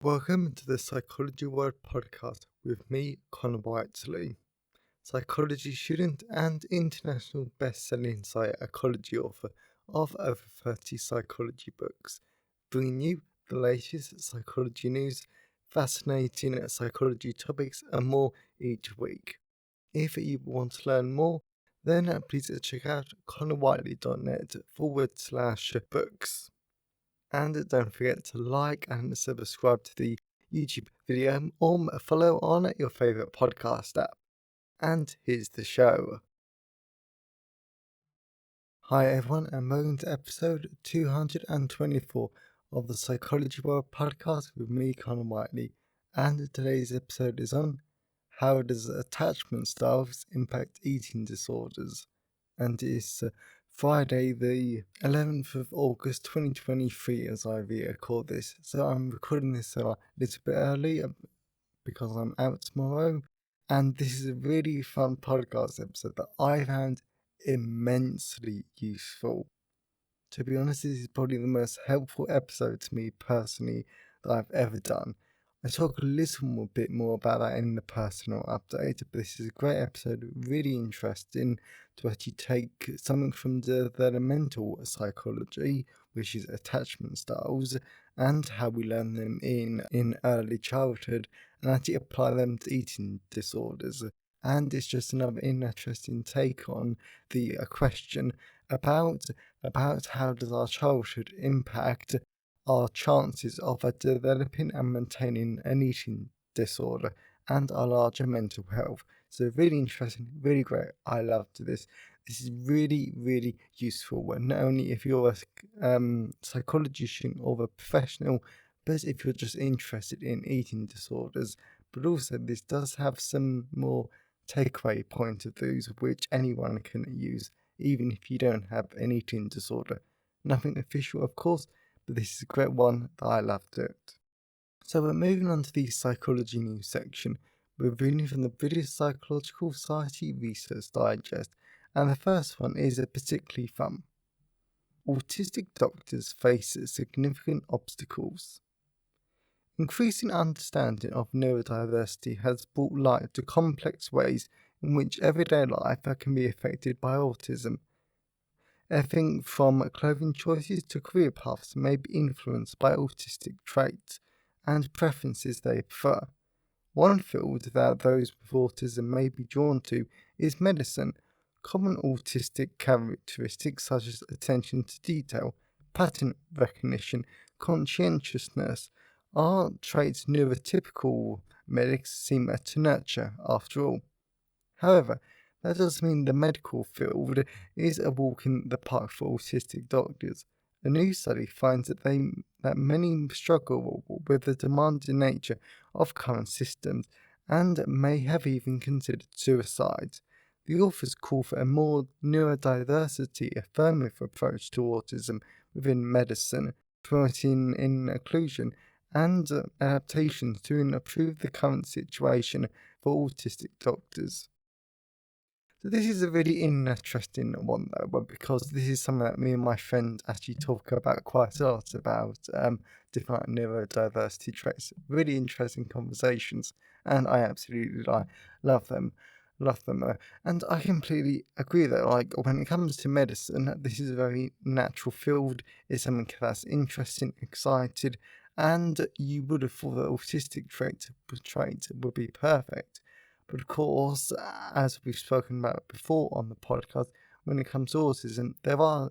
Welcome to the Psychology World podcast with me, Connor Whiteley, psychology student and international best-selling psychology author of over 30 psychology books, bringing you the latest psychology news, fascinating psychology topics and more each week. If you want to learn more, then please check out connorwhiteley.net/books. And don't forget to like and subscribe to the YouTube video or follow on your favourite podcast app. And here's the show. Hi everyone, and welcome to episode 224 of the Psychology World podcast with me, Connor Whiteley. And today's episode is on how does attachment styles impact eating disorders? And it's Friday, the 11th of August 2023, as I record this. So I'm recording this a little bit early because I'm out tomorrow. And this is a really fun podcast episode that I found immensely useful. To be honest, this is probably the most helpful episode to me personally that I've ever done. I talk a little bit more about that in the personal update, but this is a great episode, really interesting to actually take something from developmental psychology, which is attachment styles, and how we learn them in early childhood, and actually apply them to eating disorders. And it's just another interesting take on the question about how does our childhood impact our chances of developing and maintaining an eating disorder and our larger mental health. So really interesting, really great. I loved this. This is really, really useful, not only if you're a psychology student or a professional, but if you're just interested in eating disorders. But also this does have some more takeaway point of views which anyone can use, even if you don't have an eating disorder. Nothing official, of course, but this is a great one that I loved it. So we're moving on to the psychology news section. We're reading from the British Psychological Society Research Digest, and the first one is particularly fun. Autistic doctors face significant obstacles. Increasing understanding of neurodiversity has brought light to complex ways in which everyday life can be affected by autism. Everything from clothing choices to career paths may be influenced by autistic traits and preferences they prefer. One field that those with autism may be drawn to is medicine. Common autistic characteristics such as attention to detail, pattern recognition, conscientiousness are traits neurotypical medics seem to nurture after all. However, that doesn't mean the medical field is a walk in the park for autistic doctors. A new study finds that many struggle with the demanding nature of current systems and may have even considered suicide. The authors call for a more neurodiversity affirmative approach to autism within medicine, promoting inclusion and adaptations to improve the current situation for autistic doctors. So this is a really interesting one though, because this is something that me and my friend actually talk about quite a lot about different neurodiversity traits. Really interesting conversations, and I absolutely love them. And I completely agree that, like, when it comes to medicine, this is a very natural field. It's something that's interesting, excited, and you would have thought that autistic trait would be perfect. But of course, as we've spoken about before on the podcast, when it comes to autism, there are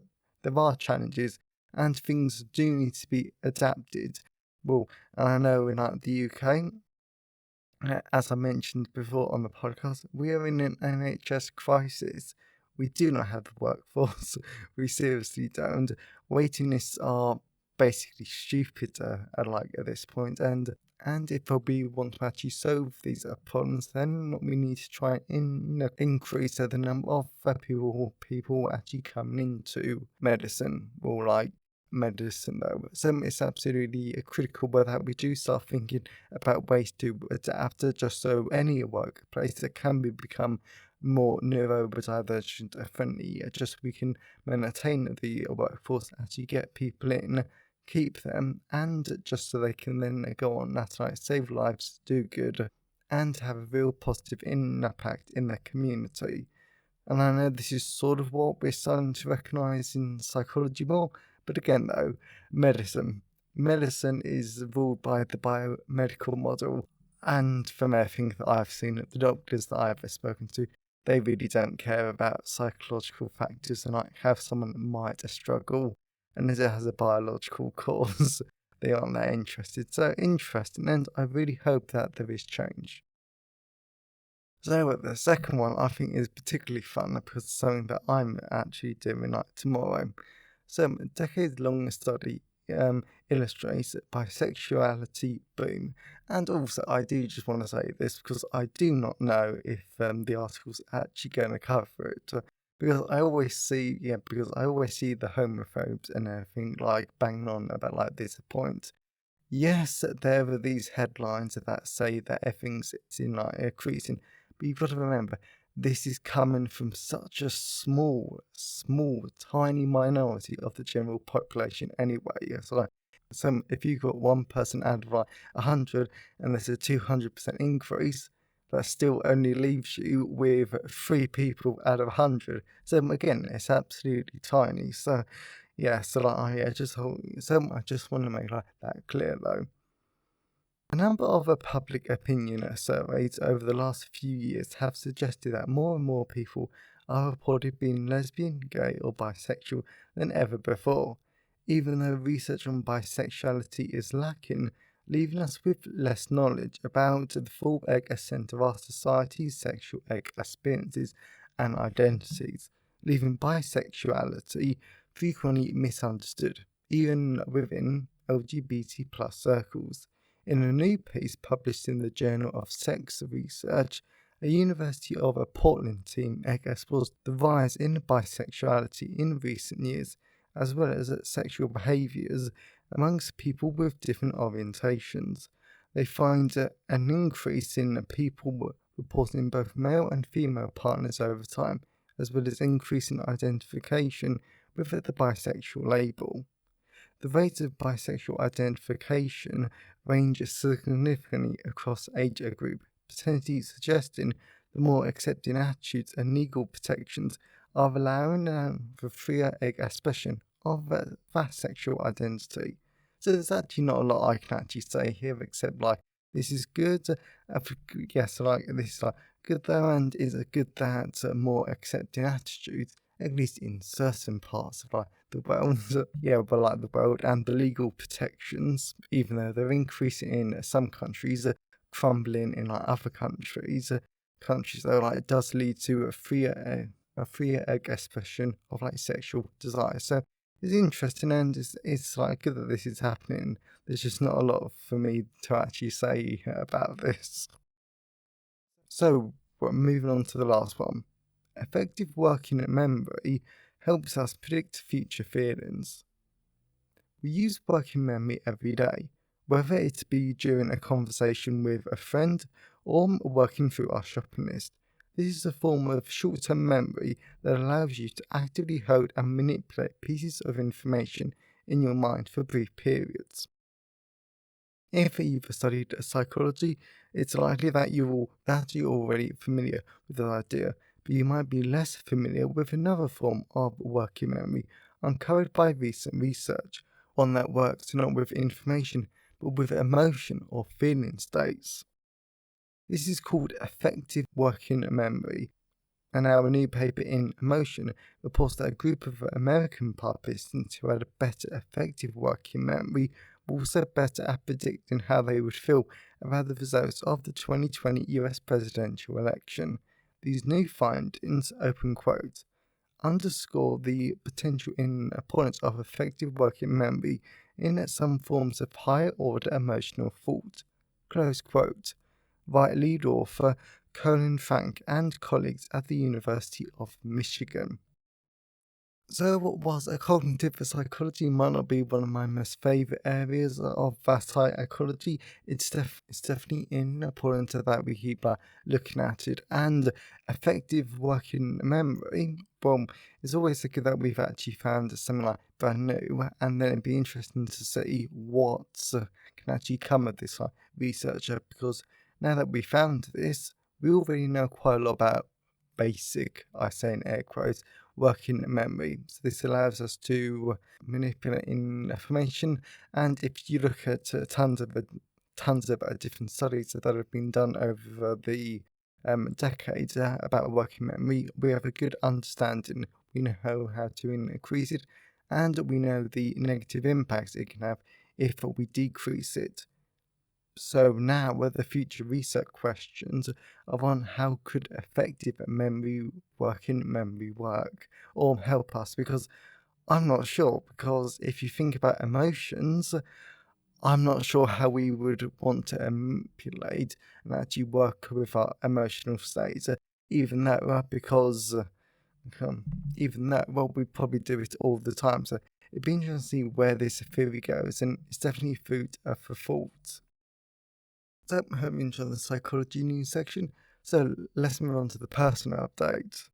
challenges and things do need to be adapted. Well, and I know in the UK, as I mentioned before on the podcast, we are in an NHS crisis. We do not have the workforce. We seriously don't. Waiting lists are basically stupid at this point, and if we want to actually solve these problems, then we need to try and increase the number of people actually coming into medicine, or like medicine though. So it's absolutely critical that we do start thinking about ways to adapt it, just so any workplace that can become more neurodivergent friendly, just so we can maintain the workforce, actually get people in, keep them, and just so they can then go on that save lives, do good, and have a real positive impact in their community. And I know this is sort of what we're starting to recognise in psychology more, but again though, medicine. Medicine is ruled by the biomedical model, and from everything that I've seen, the doctors that I've spoken to, they really don't care about psychological factors and like how someone might struggle, and as it has a biological cause, they aren't that interested. So interesting, and I really hope that there is change. So the second one I think is particularly fun because it's something that I'm actually doing like tomorrow. So a decades-long study illustrates that bisexuality boom. And also I do just want to say this because I do not know if the article's actually going to cover it. Because I always see the homophobes and everything like banging on about like this point. Yes, there are these headlines that say that everything's in like increasing, but you've got to remember this is coming from such a small, tiny minority of the general population anyway. So if you've got one person out of like 100 and there's a 200% increase, that still only leaves you with 3 people out of 100. So again, it's absolutely tiny. So yeah, so like I just want to make like that clear though. A number of public opinion surveys over the last few years have suggested that more and more people are reported being lesbian, gay, or bisexual than ever before, even though research on bisexuality is lacking, leaving us with less knowledge about the full extent of our society's sexual experiences and identities, leaving bisexuality frequently misunderstood, even within LGBT plus circles. In a new piece published in the Journal of Sex Research, a University of Portland team explores the rise in bisexuality in recent years, as well as sexual behaviours amongst people with different orientations. They find an increase in people reporting both male and female partners over time, as well as increase in identification with the bisexual label. The rates of bisexual identification range significantly across age group, potentially suggesting the more accepting attitudes and legal protections are allowing the freer expression of that sexual identity. So there's actually not a lot I can actually say here except like this is good. Yes, like this is like good though, and is a good that more accepting attitudes, at least in certain parts of like the world. Yeah, but like the world and the legal protections, even though they're increasing in some countries, crumbling in like other countries. Countries though, like it does lead to a freer expression of like sexual desire. So it's interesting and it's like good that this is happening. There's just not a lot for me to actually say about this. So we're moving on to the last one. Effective working memory helps us predict future feelings. We use working memory every day, whether it be during a conversation with a friend or working through our shopping list. This is a form of short-term memory that allows you to actively hold and manipulate pieces of information in your mind for brief periods. If you've studied psychology, it's likely that you're already familiar with the idea, but you might be less familiar with another form of working memory uncovered by recent research, one that works not with information but with emotion or feeling states. This is called effective working memory, and our new paper in Emotion reports that a group of American participants who had a better effective working memory were also better at predicting how they would feel about the results of the 2020 US presidential election. These new findings, open quote, underscore the potential importance of effective working memory in some forms of higher order emotional thought, close quote, by lead author Colin Frank and colleagues at the University of Michigan. So, whilst cognitive psychology might not be one of my most favourite areas of psychology, it's definitely important that we keep looking at it. And effective working memory, well, it's always good that we've actually found something like brand new, and then it'd be interesting to see what can actually come of this research, because now that we found this, we already know quite a lot about basic, I say in air quotes, working memory. So this allows us to manipulate information. And if you look at tons of different studies that have been done over the decades about working memory, we have a good understanding. We know how to increase it, and we know the negative impacts it can have if we decrease it. So now, with the future research questions are on how could effective memory work or help us, because I'm not sure. Because if you think about emotions, I'm not sure how we would want to manipulate and actually work with our emotional states. Even that, because um, even that, well, we probably do it all the time. So it'd be interesting to see where this theory goes, and it's definitely food for thought. So I'm into the psychology news section. So let's move on to the personal update.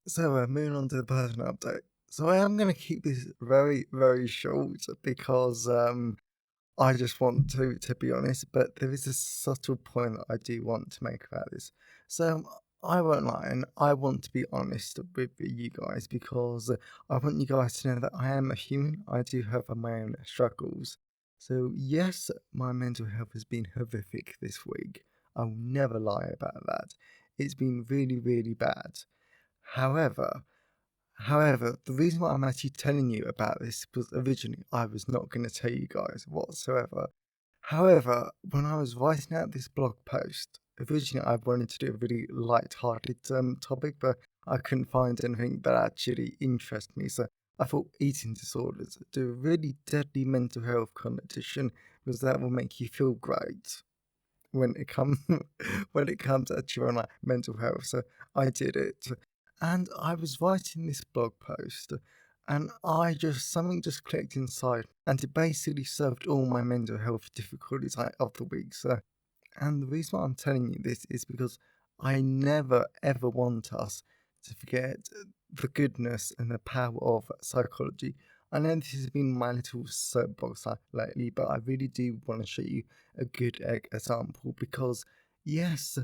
So moving on to the personal update. So I am going to keep this very, very short because I just want to be honest, but there is a subtle point that I do want to make about this. So I won't lie, and I want to be honest with you guys because I want you guys to know that I am a human. I do have my own struggles. So yes, my mental health has been horrific this week. I will never lie about that. It's been really, really bad. However, the reason why I'm actually telling you about this was originally I was not going to tell you guys whatsoever. However, when I was writing out this blog post, originally I wanted to do a really light-hearted topic, but I couldn't find anything that actually interested me. So I thought eating disorders do a really deadly mental health connotation because that will make you feel great when it comes when it comes actually on like mental health. So I did it, and I was writing this blog post, and I just something just clicked inside, and it basically solved all my mental health difficulties of the week. So and the reason why I'm telling you this is because I never ever want us to forget the goodness and the power of psychology. I know this has been my little soapbox lately, but I really do want to show you a good example because, yes,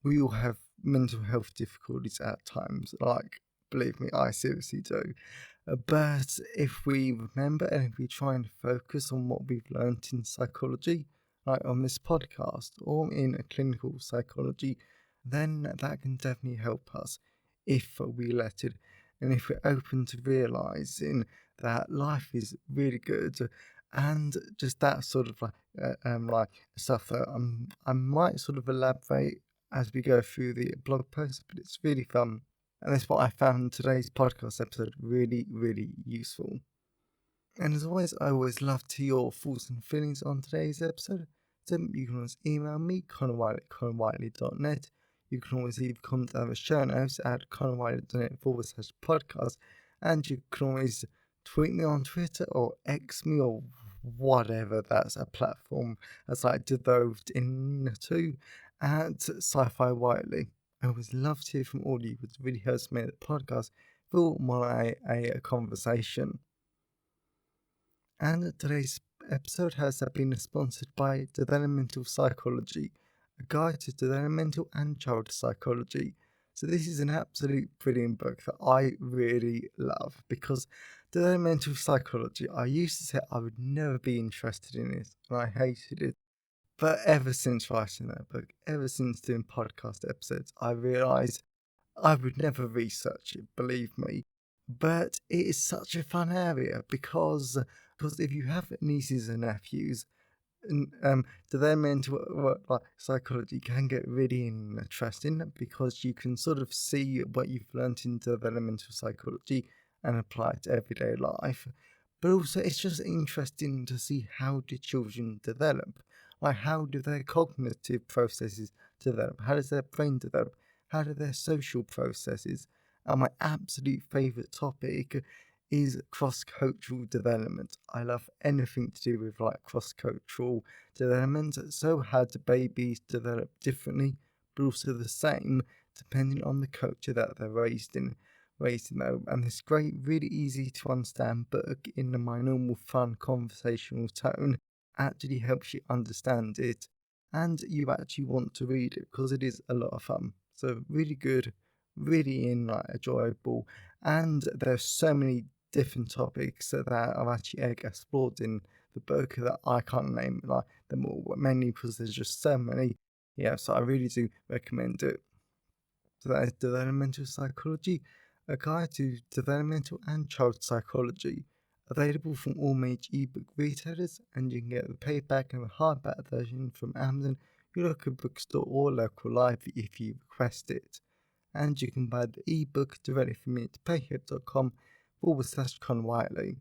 we all have mental health difficulties at times. Like, believe me, I seriously do. But if we remember and if we try and focus on what we've learned in psychology, like on this podcast or in a clinical psychology, then that can definitely help us if we let it. And if we're open to realizing that life is really good and just that sort of like stuff that I might sort of elaborate as we go through the blog post, but it's really fun. And that's what I found today's podcast episode really, really useful. And as always, I always love to hear your thoughts and feelings on today's episode. So you can always email me, connorwhiteley@connorwhiteley.net. You can always leave comments at the show notes at connorwhiteley.net/podcast. And you can always tweet me on Twitter or X me or whatever that's a platform that's like devolved into at Sci-Fi Whiteley. I always love to hear from all of you because it really helps me at the podcast feel more like a conversation. And today's episode has been sponsored by Developmental Psychology, a guide to developmental and child psychology. So this is an absolute brilliant book that I really love because developmental psychology, I used to say I would never be interested in it and I hated it. But ever since writing that book, ever since doing podcast episodes, I realised I would never research it, believe me. But it is such a fun area because if you have nieces and nephews, and developmental like psychology can get really interesting because you can sort of see what you've learnt in developmental psychology and apply it to everyday life. But also, it's just interesting to see how do children develop. Like, how do their cognitive processes develop? How does their brain develop? how do their social processes. And my absolute favourite topic is cross-cultural development. I love anything to do with like cross-cultural development. So how do babies develop differently, but also the same, depending on the culture that they're raised in? And this great, really easy to understand book in my normal, fun, conversational tone actually helps you understand it, and you actually want to read it because it is a lot of fun. So really good, really enjoyable, and there's so many different topics that I've actually explored in the book that I can't name like them all, mainly because there's just so many. Yeah, so I really do recommend it. So that is Developmental Psychology, a guide to developmental and child psychology, available from all major ebook retailers, and you can get the paperback and the hardback version from Amazon, your local bookstore or local library if you request it. And you can buy the ebook directly from me at payhip.com/Con Whiteley.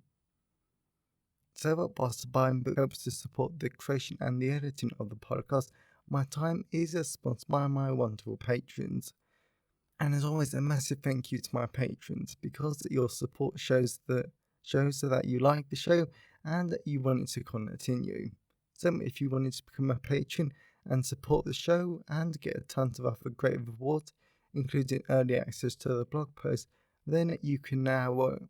So, whilst buying book helps to support the creation and the editing of the podcast, my time is sponsored by my wonderful patrons. And as always, a massive thank you to my patrons, because your support shows that you like the show and that you want it to continue. So if you wanted to become a patron and support the show and get tons of other great rewards, including early access to the blog post, then you can now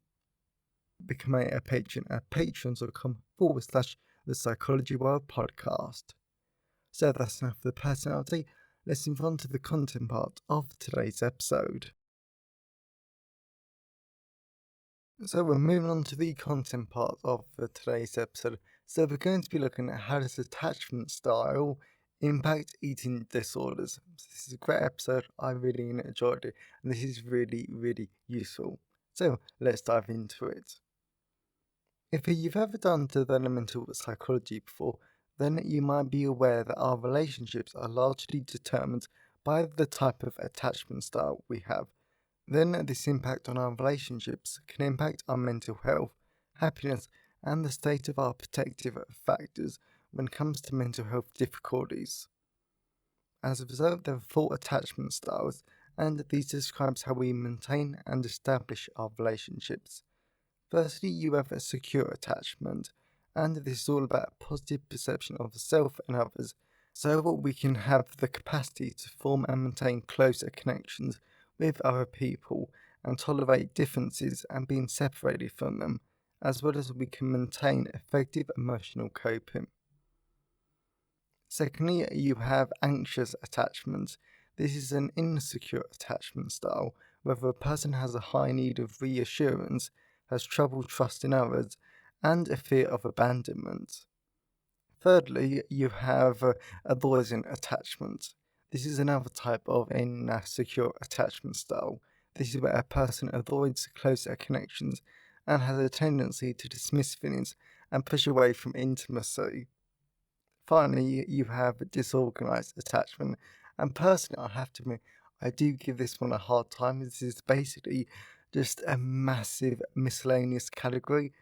become a patron at patrons.com/the Psychology World Podcast. So that's enough of the personality. Let's move on to the content part of today's episode. So we're moving on to the content part of today's episode. So we're going to be looking at how does attachment style impact eating disorders. So this is a great episode. I really enjoyed it, and this is really, really useful. So let's dive into it. If you've ever done developmental psychology before, then you might be aware that our relationships are largely determined by the type of attachment style we have. Then this impact on our relationships can impact our mental health, happiness, and the state of our protective factors when it comes to mental health difficulties. As a result, there are 4 attachment styles, and these describes how we maintain and establish our relationships. Firstly, you have a secure attachment, and this is all about positive perception of the self and others, so we can have the capacity to form and maintain closer connections with other people and tolerate differences and being separated from them, as well as we can maintain effective emotional coping. Secondly, you have anxious attachment. This is an insecure attachment style, whether a person has a high need of reassurance, has trouble trusting others, and a fear of abandonment. Thirdly, you have avoidant attachment. This is another type of insecure attachment style. This is where a person avoids closer connections and has a tendency to dismiss feelings and push away from intimacy. Finally, you have disorganized attachment. And personally, I have to admit, I do give this one a hard time. This is basically just a massive miscellaneous category.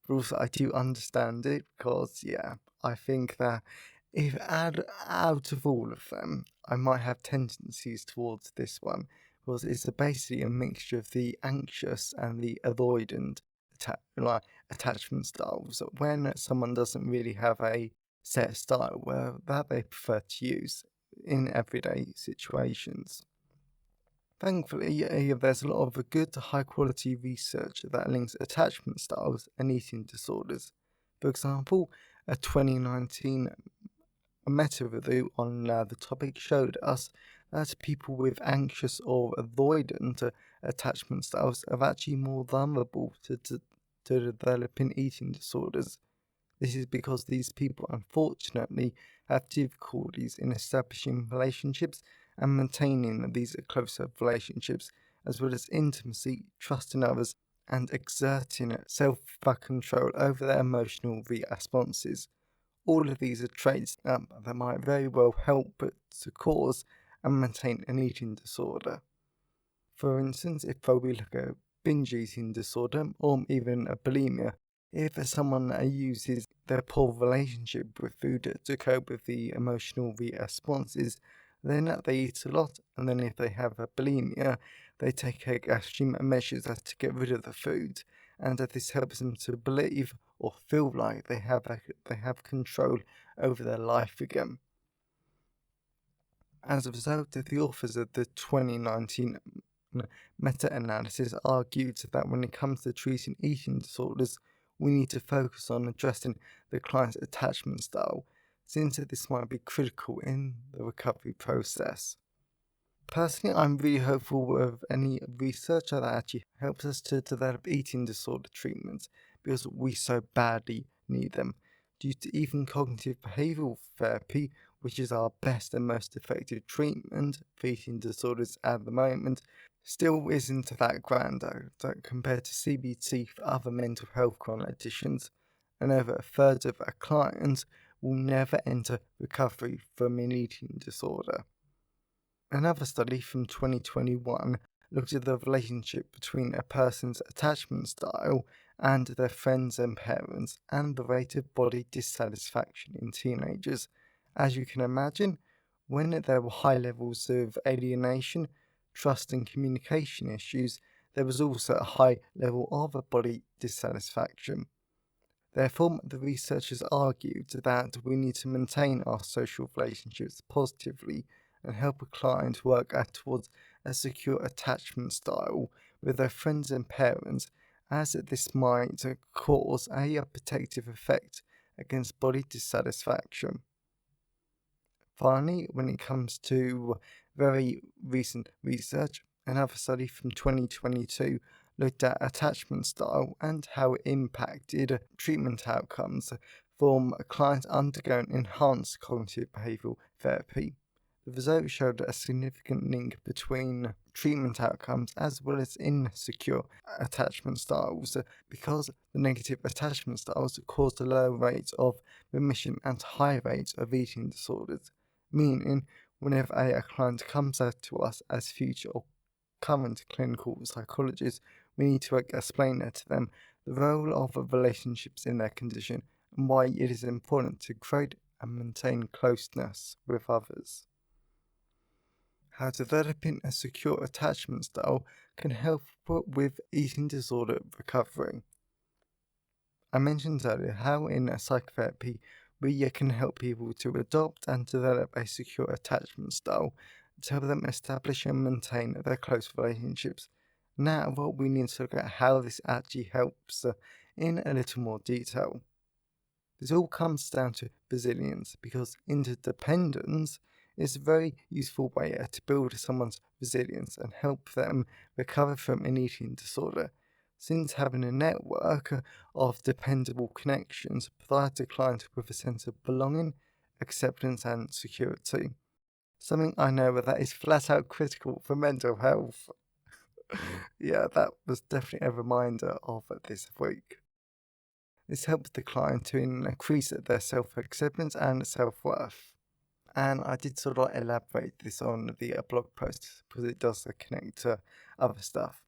But also, I do understand it because, yeah, I think that if out of all of them, I might have tendencies towards this one because it's basically a mixture of the anxious and the avoidant attachment styles. When someone doesn't really have a set style that they prefer to use in everyday situations. Thankfully, there's a lot of good, high quality research that links attachment styles and eating disorders. For example, a 2019 meta review on the topic showed us that people with anxious or avoidant attachment styles are actually more vulnerable to developing eating disorders. This is because these people unfortunately have difficulties in establishing relationships and maintaining these closer relationships, as well as intimacy, trust in others, and exerting self-control over their emotional responses. All of these are traits that might very well help to cause and maintain an eating disorder. For instance, if we look at binge eating disorder or even a bulimia, if someone uses their poor relationship with food to cope with the emotional responses, Then they eat a lot, and then if they have a bulimia, they take extreme measures to get rid of the food, and this helps them to believe or feel like they have control over their life again. As a result, the authors of the 2019 meta-analysis argued that when it comes to treating eating disorders, we need to focus on addressing the client's attachment style, since this might be critical in the recovery process. Personally, I'm really hopeful of any research that actually helps us to develop eating disorder treatments, because we so badly need them. Due to even cognitive behavioral therapy, which is our best and most effective treatment for eating disorders at the moment, still isn't that grand compared to CBT for other mental health conditions, and over a third of our clients will never enter recovery from an eating disorder. Another study from 2021 looked at the relationship between a person's attachment style and their friends and parents, and the rate of body dissatisfaction in teenagers. As you can imagine, when there were high levels of alienation, trust and communication issues, there was also a high level of body dissatisfaction. Therefore, the researchers argued that we need to maintain our social relationships positively and help a client work towards a secure attachment style with their friends and parents, as this might cause a protective effect against body dissatisfaction. Finally, when it comes to very recent research, another study from 2022 looked at attachment style and how it impacted treatment outcomes from clients undergoing enhanced cognitive behavioral therapy. The results showed a significant link between treatment outcomes as well as insecure attachment styles, because the negative attachment styles caused a low rate of remission and high rates of eating disorders, meaning whenever a client comes out to us as future or current clinical psychologists, we need to explain to them the role of relationships in their condition and why it is important to create and maintain closeness with others. How developing a secure attachment style can help with eating disorder recovery. I mentioned earlier how in psychotherapy we can help people to adopt and develop a secure attachment style to help them establish and maintain their close relationships. Now, we need to look at how this actually helps in a little more detail. This all comes down to resilience, because interdependence is a very useful way to build someone's resilience and help them recover from an eating disorder, since having a network of dependable connections provides a client with a sense of belonging, acceptance, and security. Something I know that is flat out critical for mental health. Yeah, that was definitely a reminder of this week. This helps the client to increase their self-acceptance and self-worth. And I did sort of elaborate this on the blog post because it does connect to other stuff.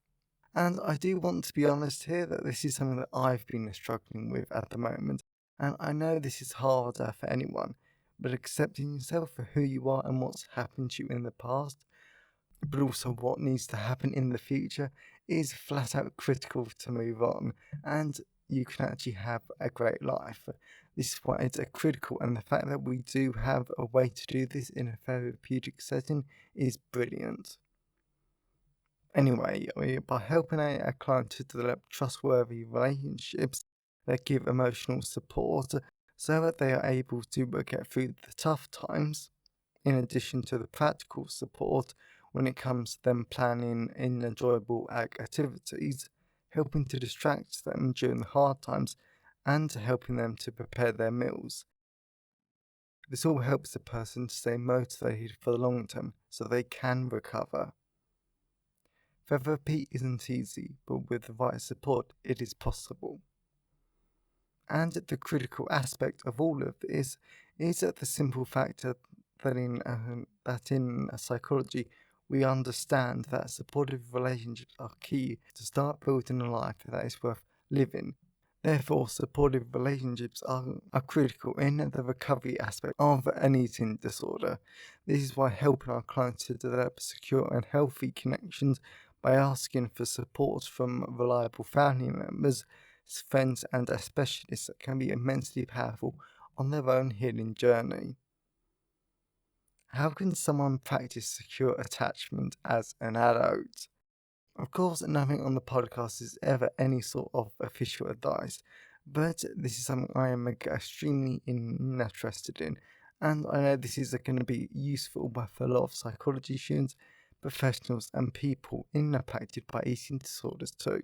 And I do want to be honest here that this is something that I've been struggling with at the moment. And I know this is harder for anyone, but accepting yourself for who you are and what's happened to you in the past, but also what needs to happen in the future, is flat out critical to move on, and you can actually have a great life. This is why it's critical, and the fact that we do have a way to do this in a therapeutic setting is brilliant. Anyway, by helping a client to develop trustworthy relationships that give emotional support so that they are able to get through the tough times, in addition to the practical support when it comes to them planning enjoyable activities, helping to distract them during the hard times, and helping them to prepare their meals. This all helps the person to stay motivated for the long term so they can recover. Therapy isn't easy, but with the right support, it is possible. And the critical aspect of all of this is that the simple fact that in psychology we understand that supportive relationships are key to start building a life that is worth living. Therefore, supportive relationships are critical in the recovery aspect of an eating disorder. This is why helping our clients to develop secure and healthy connections by asking for support from reliable family members, friends, and specialists can be immensely powerful on their own healing journey. How can someone practice secure attachment as an adult? Of course, nothing on the podcast is ever any sort of official advice, but this is something I am extremely interested in, and I know this is going to be useful for a lot of psychology students, professionals, and people impacted by eating disorders too.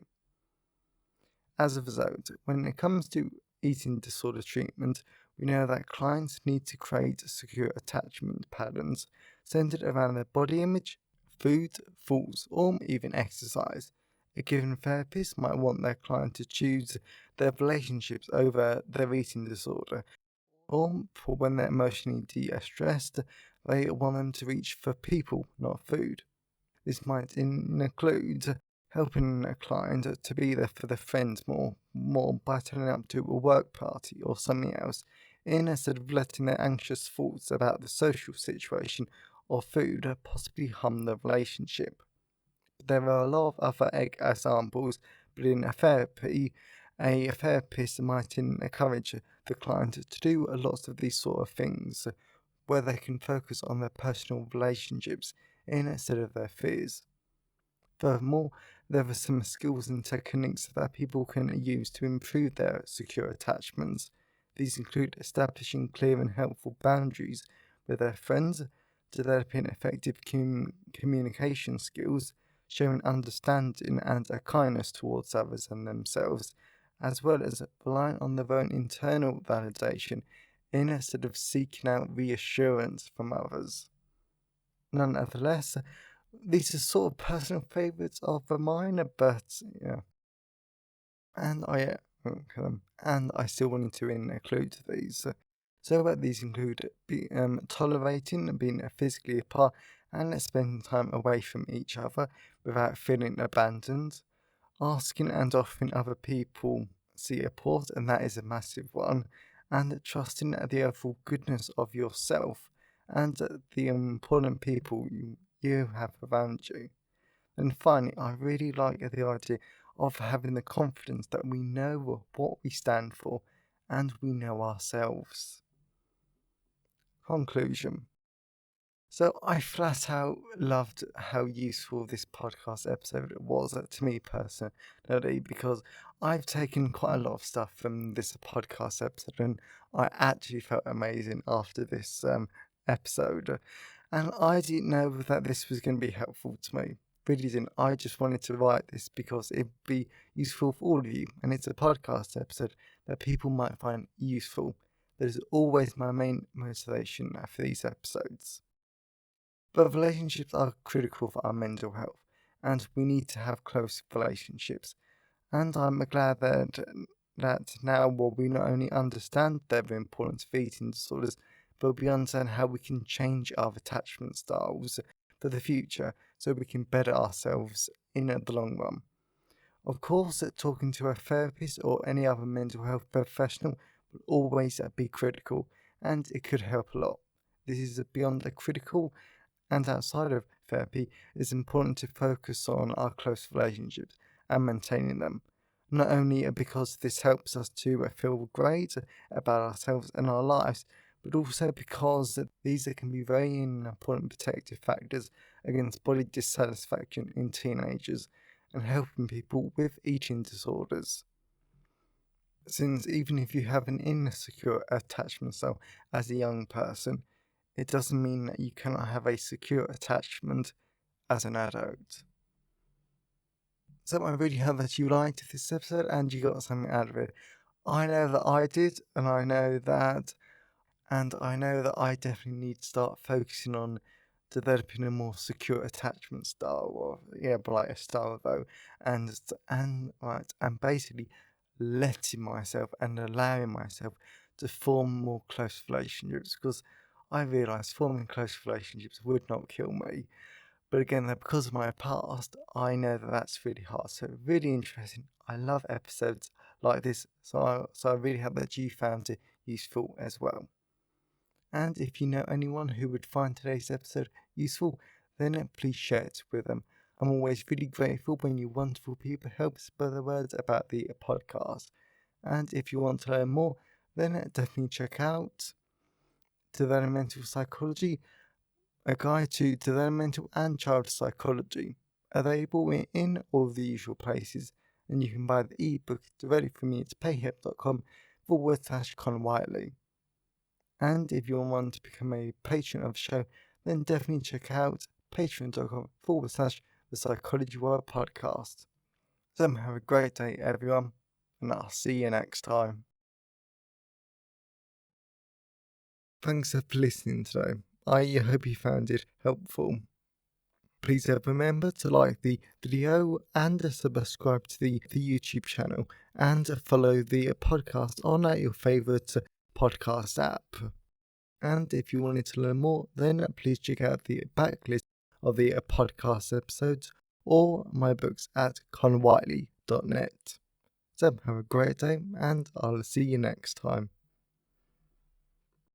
As a result, when it comes to eating disorder treatment, we know that clients need to create secure attachment patterns centered around their body image, food, thoughts, or even exercise. A given therapist might want their client to choose their relationships over their eating disorder, or for when they're emotionally de-stressed, they want them to reach for people, not food. This might include helping a client to be there for their friends more by turning up to a work party or something else, instead of letting their anxious thoughts about the social situation or food possibly harm the relationship. There are a lot of other examples, but in a therapist might encourage the client to do lots of these sort of things where they can focus on their personal relationships instead of their fears. Furthermore, there are some skills and techniques that people can use to improve their secure attachments. These include establishing clear and helpful boundaries with their friends, developing effective communication skills, showing understanding and a kindness towards others and themselves, as well as relying on their own internal validation instead of seeking out reassurance from others. Nonetheless, these are sort of personal favourites of mine, but yeah, and I still wanted to include these. So these include tolerating being physically apart and spending time away from each other without feeling abandoned, asking and offering other people support, and that is a massive one, and trusting the overall goodness of yourself and the important people you have around you. And finally, I really like the idea of having the confidence that we know what we stand for and we know ourselves. Conclusion. So I flat out loved how useful this podcast episode was to me personally, because I've taken quite a lot of stuff from this podcast episode and I actually felt amazing after this episode. And I didn't know that this was going to be helpful to me. Really didn't. I just wanted to write this because it'd be useful for all of you. And it's a podcast episode that people might find useful. That is always my main motivation for these episodes. But relationships are critical for our mental health, and we need to have close relationships. And I'm glad that now we not only understand the importance of eating disorders, but we understand how we can change our attachment styles for the future so we can better ourselves in the long run. Of course, talking to a therapist or any other mental health professional will always be critical, and it could help a lot. This is beyond the critical, and outside of therapy, it's important to focus on our close relationships and maintaining them. Not only because this helps us to feel great about ourselves and our lives, but also because these can be very important protective factors against body dissatisfaction in teenagers and helping people with eating disorders. Since even if you have an insecure attachment style as a young person, it doesn't mean that you cannot have a secure attachment as an adult. So I really hope that you liked this episode and you got something out of it. I know that I did, and I know that I definitely need to start focusing on developing a more secure attachment style, or but like a style though, and basically letting myself and allowing myself to form more close relationships, because I realise forming close relationships would not kill me. But again, because of my past, I know that that's really hard. So really interesting. I love episodes like this. So I really hope that you found it useful as well. And if you know anyone who would find today's episode useful, then please share it with them. I'm always really grateful when you wonderful people help spread the word about the podcast. And if you want to learn more, then definitely check out Developmental Psychology, a guide to developmental and child psychology, available in all of the usual places. And you can buy the ebook directly from me at payhip.com/Conor Whiteley. And if you want to become a patron of the show, then definitely check out patreon.com/The Psychology World Podcast. So have a great day, everyone, and I'll see you next time. Thanks for listening today. I hope you found it helpful. Please remember to like the video and subscribe to the YouTube channel and follow the podcast on your favourite podcast app. And if you wanted to learn more, then please check out the backlist of the podcast episodes or my books at conwhiteley.net. So have a great day and I'll see you next time.